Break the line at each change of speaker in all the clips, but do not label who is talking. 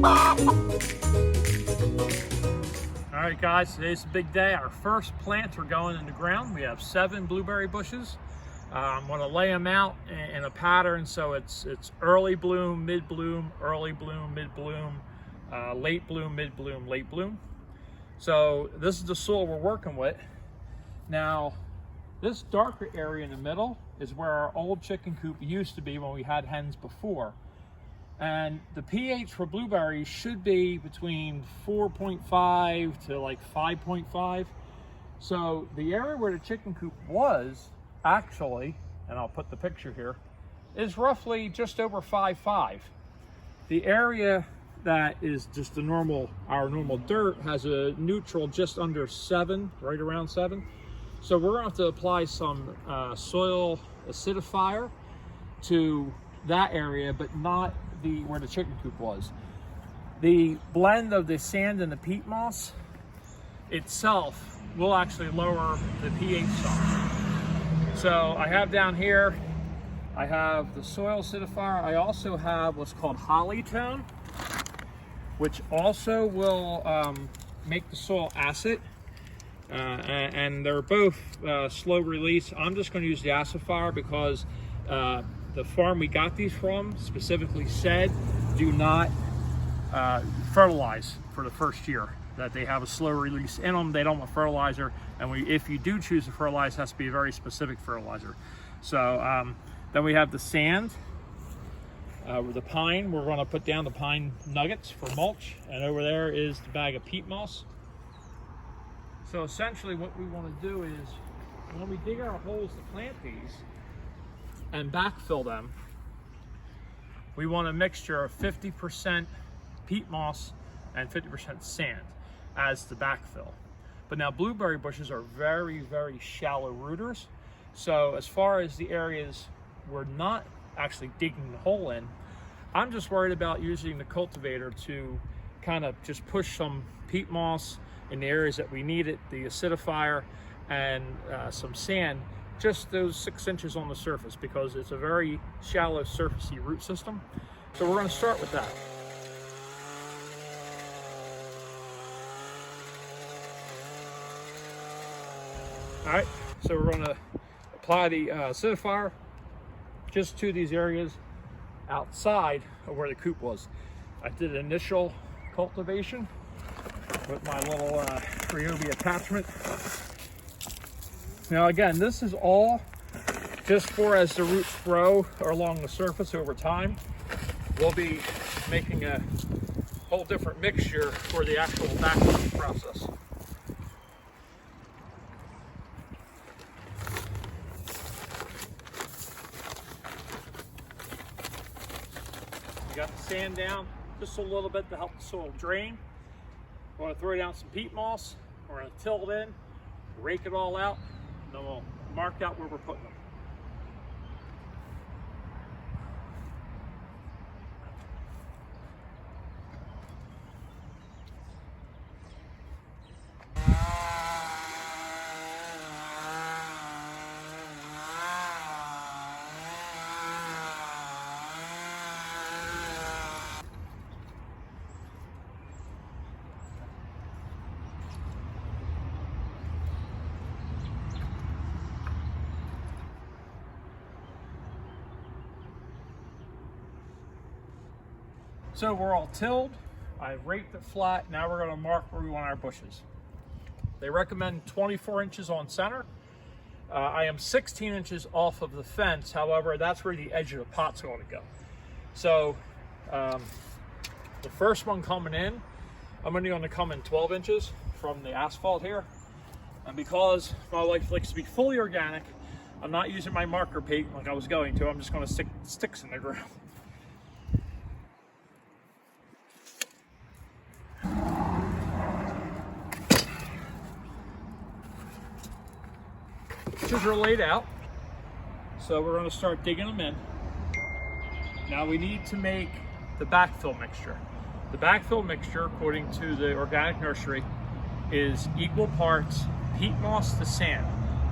All right guys, today's a big day. Our first plants are going in the ground. We have 7 blueberry bushes. I'm going to lay them out in a pattern, so it's early bloom, mid bloom, early bloom, mid bloom, late bloom, mid bloom, late bloom. So this is the soil we're working with. Now, this darker area in the middle is where our old chicken coop used to be when we had hens before. And the pH for blueberries should be between 4.5 to like 5.5. So the area where the chicken coop was actually, and I'll put the picture here, is roughly just over 5.5. The area that is just the normal, our normal dirt, has a neutral just under 7, right around 7. So we're going to have to apply some soil acidifier to that area, but not where the chicken coop was. The blend of the sand and the peat moss itself will actually lower the pH some. So I have down here, I have the soil acidifier. I also have what's called Hollytone, which also will make the soil acid. And they're both slow release. I'm just going to use the acidifier because the farm we got these from specifically said do not fertilize for the first year, that they have a slow release in them. They don't want fertilizer, and if you do choose to fertilize, it has to be a very specific fertilizer. So then we have the sand, the pine. We're going to put down the pine nuggets for mulch, and over there is the bag of peat moss. So essentially what we want to do is, when we dig our holes to plant these and backfill them, we want a mixture of 50% peat moss and 50% sand as the backfill. But now blueberry bushes are very, very shallow rooters. So as far as the areas we're not actually digging the hole in, I'm just worried about using the cultivator to kind of just push some peat moss in the areas that we need it, the acidifier, and some sand, just those 6 inches on the surface, because it's a very shallow surfacey root system. So we're going to start with that. All right, so we're going to apply the acidifier just to these areas outside of where the coop was. I did initial cultivation with my little Ryobi attachment. Now again, this is all just for as the roots grow along the surface over time. We'll be making a whole different mixture for the actual backfilling process. You got the sand down just a little bit to help the soil drain. We're going to throw down some peat moss. We're going to till it in, rake it all out, and then we'll mark out where we're putting them. So we're all tilled, I've raked it flat. Now we're going to mark where we want our bushes. They recommend 24 inches on center. I am 16 inches off of the fence. However, that's where the edge of the pot's going to go. So the first one coming in, I'm only going to come in 12 inches from the asphalt here. And because my wife likes to be fully organic, I'm not using my marker paint like I was going to. I'm just going to stick sticks in the ground. Bushes are laid out, so we're going to start digging them in. Now we need to make the backfill mixture. The backfill mixture, according to the organic nursery, is equal parts peat moss to sand,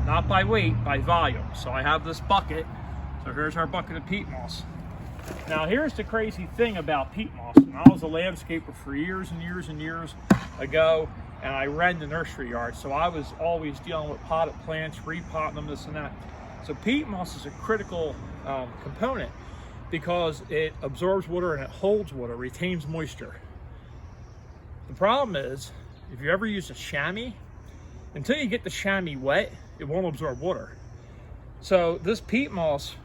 not by weight, by volume. So I have this bucket. So here's our bucket of peat moss. Now here's the crazy thing about peat moss. And I was a landscaper for years and years and years ago, and I ran the nursery yard, so I was always dealing with potted plants, repotting them, this and that. So peat moss is a critical component because it absorbs water and it holds water, retains moisture. The problem is, if you ever use a chamois, until you get the chamois wet, it won't absorb water. So this peat moss,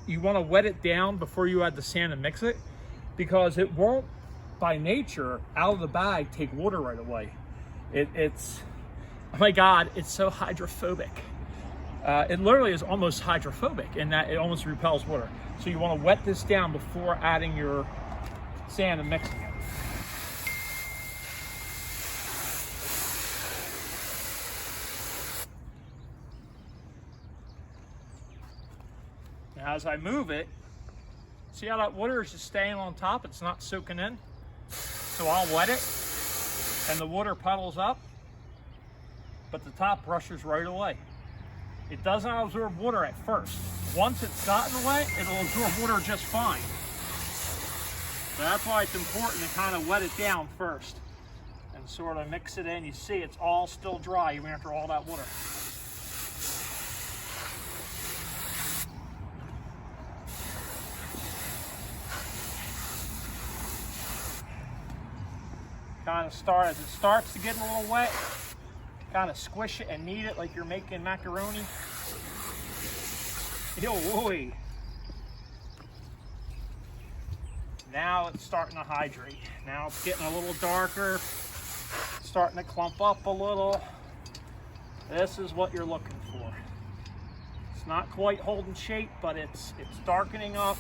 you want to wet it down before you add the sand and mix it, because it won't, by nature, out of the bag, take water right away. It's, oh my God, it's so hydrophobic. It literally is almost hydrophobic in that it almost repels water. So you want to wet this down before adding your sand and mixing it. Now as I move it, see how that water is just staying on top? It's not soaking in. So I'll wet it and the water puddles up, but the top rushes right away. It doesn't absorb water at first. Once it's gotten wet, it'll absorb water just fine. So that's why it's important to kind of wet it down first and sort of mix it in. You see it's all still dry even after all that water. Kind of start, as it starts to get a little wet, kind of squish it and knead it like you're making macaroni. Yo, wooey. Now it's starting to hydrate. Now it's getting a little darker, starting to clump up a little. This is what you're looking for. It's not quite holding shape, but it's darkening up.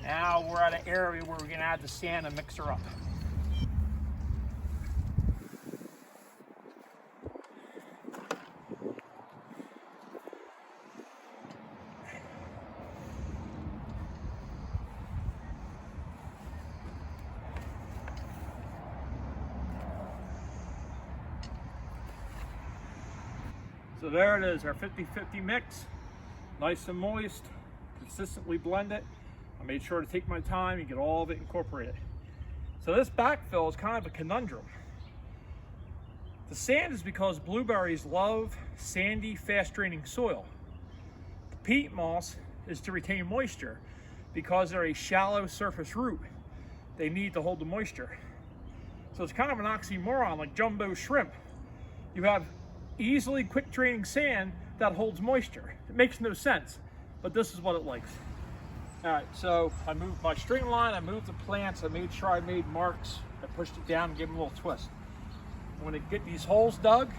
Now we're at an area where we're going to add the sand and mix her up. So there it is, our 50-50 mix. Nice and moist, consistently blended. I made sure to take my time and get all of it incorporated. So this backfill is kind of a conundrum. The sand is because blueberries love sandy, fast-draining soil. The peat moss is to retain moisture because they're a shallow surface root. They need to hold the moisture. So it's kind of an oxymoron, like jumbo shrimp. You have easily quick-draining sand that holds moisture. It makes no sense, but this is what it likes. All right, so I moved my string line, I moved the plants, I made sure I made marks, I pushed it down and gave them a little twist. When you get these holes dug,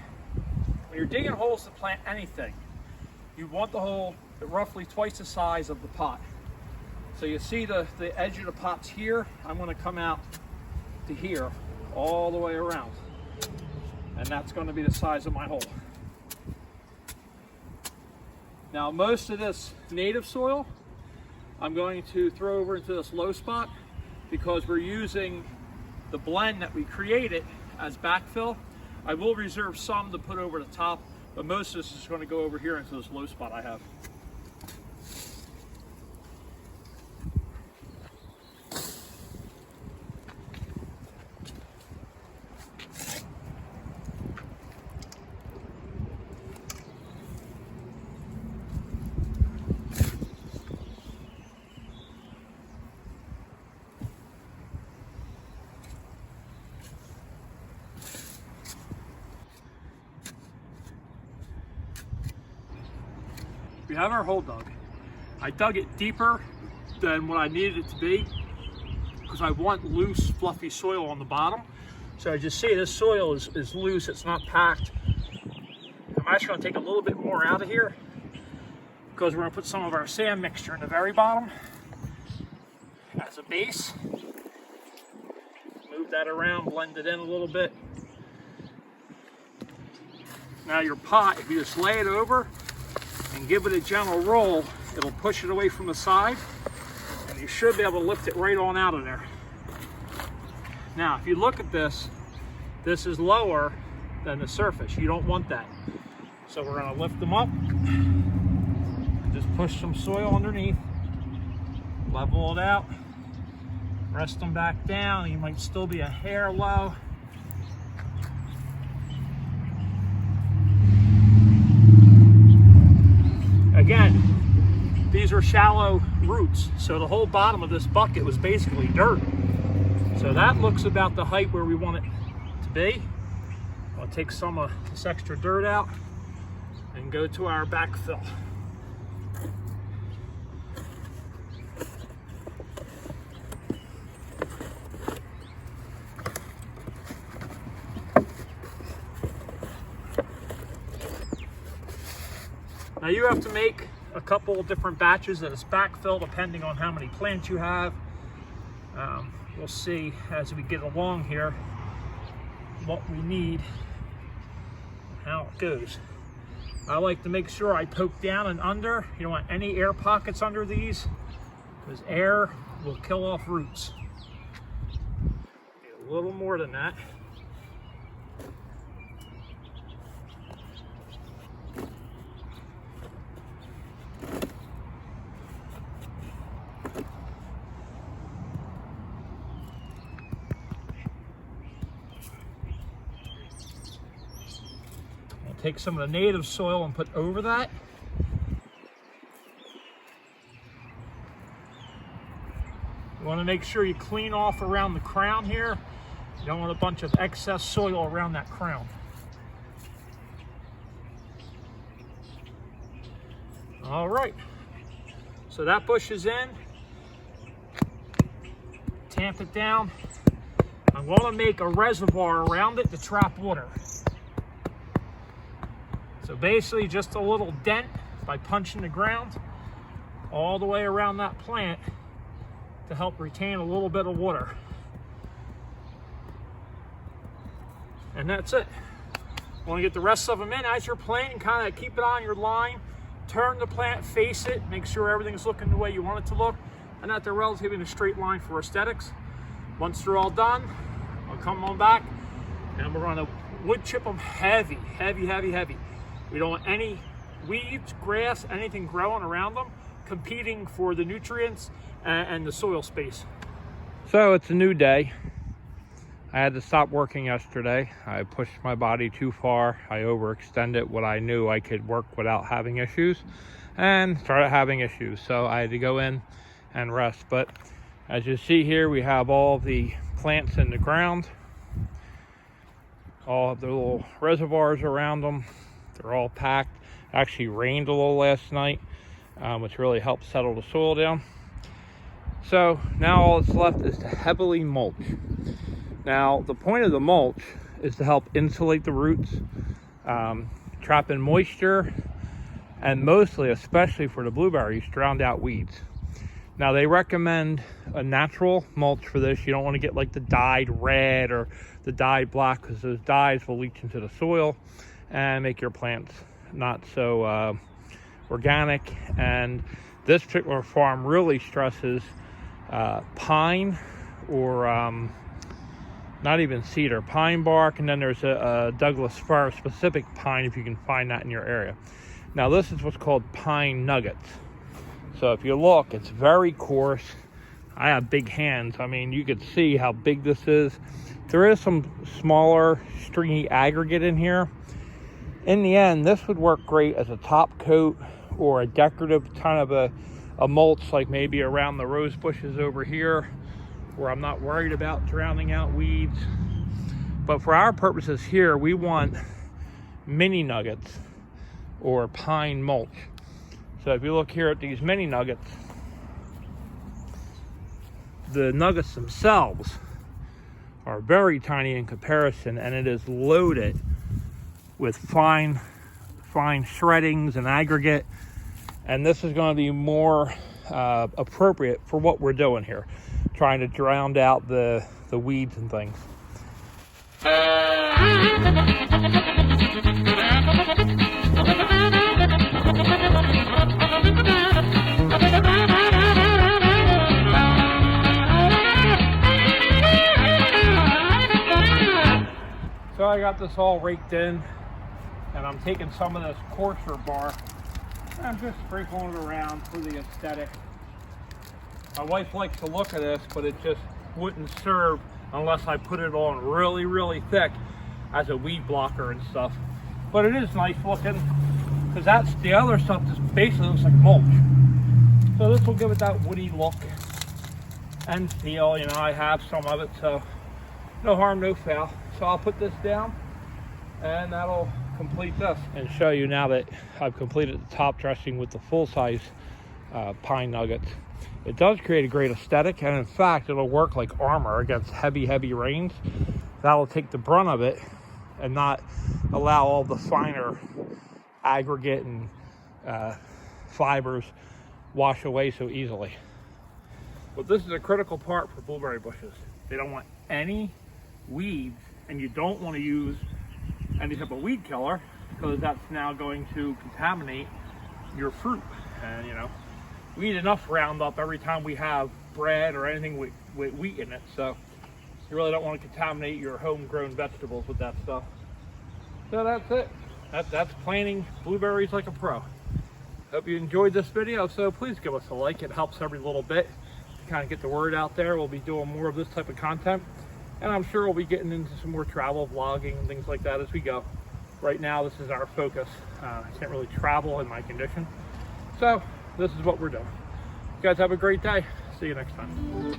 when you're digging holes to plant anything, you want the hole roughly twice the size of the pot. So you see the edge of the pot's here, I'm gonna come out to here, all the way around. And that's gonna be the size of my hole. Now most of this native soil, I'm going to throw over into this low spot because we're using the blend that we created as backfill. I will reserve some to put over the top, but most of this is going to go over here into this low spot I have. We have our hole dug. I dug it deeper than what I needed it to be because I want loose, fluffy soil on the bottom. So as you see, this soil is loose, it's not packed. I'm actually going to take a little bit more out of here because we're going to put some of our sand mixture in the very bottom as a base. Move that around, blend it in a little bit. Now your pot, if you just lay it over and give it a gentle roll, it'll push it away from the side and you should be able to lift it right on out of there. Now if you look at this, this is lower than the surface. You don't want that. So we're going to lift them up, just push some soil underneath, level it out, rest them back down. You might still be a hair low. Again, these are shallow roots, so the whole bottom of this bucket was basically dirt. So that looks about the height where we want it to be. I'll take some of this extra dirt out and go to our backfill. Now you have to make a couple different batches of this backfill depending on how many plants you have. We'll see as we get along here what we need and how it goes. I like to make sure I poke down and under. You don't want any air pockets under these because air will kill off roots. Need a little more than that. Take some of the native soil and put over that. You want to make sure you clean off around the crown here. You don't want a bunch of excess soil around that crown. All right, so that bush is in. Tamp it down. I'm going to make a reservoir around it to trap water. So basically just a little dent by punching the ground all the way around that plant to help retain a little bit of water. And that's it. Want to get the rest of them in as you're planting, kind of keep it on your line, turn the plant, face it, make sure everything's looking the way you want it to look, and that they're relatively in a straight line for aesthetics. Once they're all done, I'll come on back and we're going to wood chip them heavy, heavy, heavy, heavy. We don't want any weeds, grass, anything growing around them, competing for the nutrients and the soil space. So it's a new day. I had to stop working yesterday. I pushed my body too far. I overextended what I knew I could work without having issues and started having issues. So I had to go in and rest. But as you see here, we have all the plants in the ground, all of the little reservoirs around them. They're all packed. Actually rained a little last night, which really helped settle the soil down. So now all that's left is to heavily mulch. Now the point of the mulch is to help insulate the roots, trap in moisture, and mostly, especially for the blueberries, drown out weeds. Now they recommend a natural mulch for this. You don't want to get like the dyed red or the dyed black because those dyes will leach into the soil and make your plants not so organic. And this particular farm really stresses pine or not even cedar, pine bark, and then there's a Douglas fir specific pine if you can find that in your area. Now this is what's called pine nuggets. So if you look, it's very coarse. I have big hands. I mean, you could see how big this is. There is some smaller stringy aggregate in here. In the end, this would work great as a top coat or a decorative kind of a mulch, like maybe around the rose bushes over here, where I'm not worried about drowning out weeds. But for our purposes here, we want mini nuggets or pine mulch. So if you look here at these mini nuggets, the nuggets themselves are very tiny in comparison, and it is loaded with fine shreddings and aggregate. And this is going to be more appropriate for what we're doing here, trying to drown out the weeds and things. So I got this all raked in, and I'm taking some of this coarser bark I'm just sprinkling it around for the aesthetic. My wife likes to look at this, but it just wouldn't serve unless I put it on really, really thick as a weed blocker and stuff. But it is nice looking, because that's the other stuff just basically looks like mulch. So this will give it that woody look and feel. You know, I have some of it, so no harm, no foul. So I'll put this down and that'll complete this. And show you now that I've completed the top dressing with the full-size pine nuggets. It does create a great aesthetic, and in fact it'll work like armor against heavy rains. That'll take the brunt of it and not allow all the finer aggregate and fibers wash away so easily. But this is a critical part for blueberry bushes. They don't want any weeds, and you don't want to use any type of weed killer, because that's now going to contaminate your fruit. And you know, we eat enough Roundup every time we have bread or anything with wheat in it, so you really don't want to contaminate your homegrown vegetables with that stuff. So that's it. That's planting blueberries like a pro. Hope you enjoyed this video, so please give us a like. It helps every little bit to kind of get the word out there. We'll be doing more of this type of content, and I'm sure we'll be getting into some more travel vlogging and things like that as we go. Right now, this is our focus. I can't really travel in my condition, so this is what we're doing. You guys have a great day. See you next time.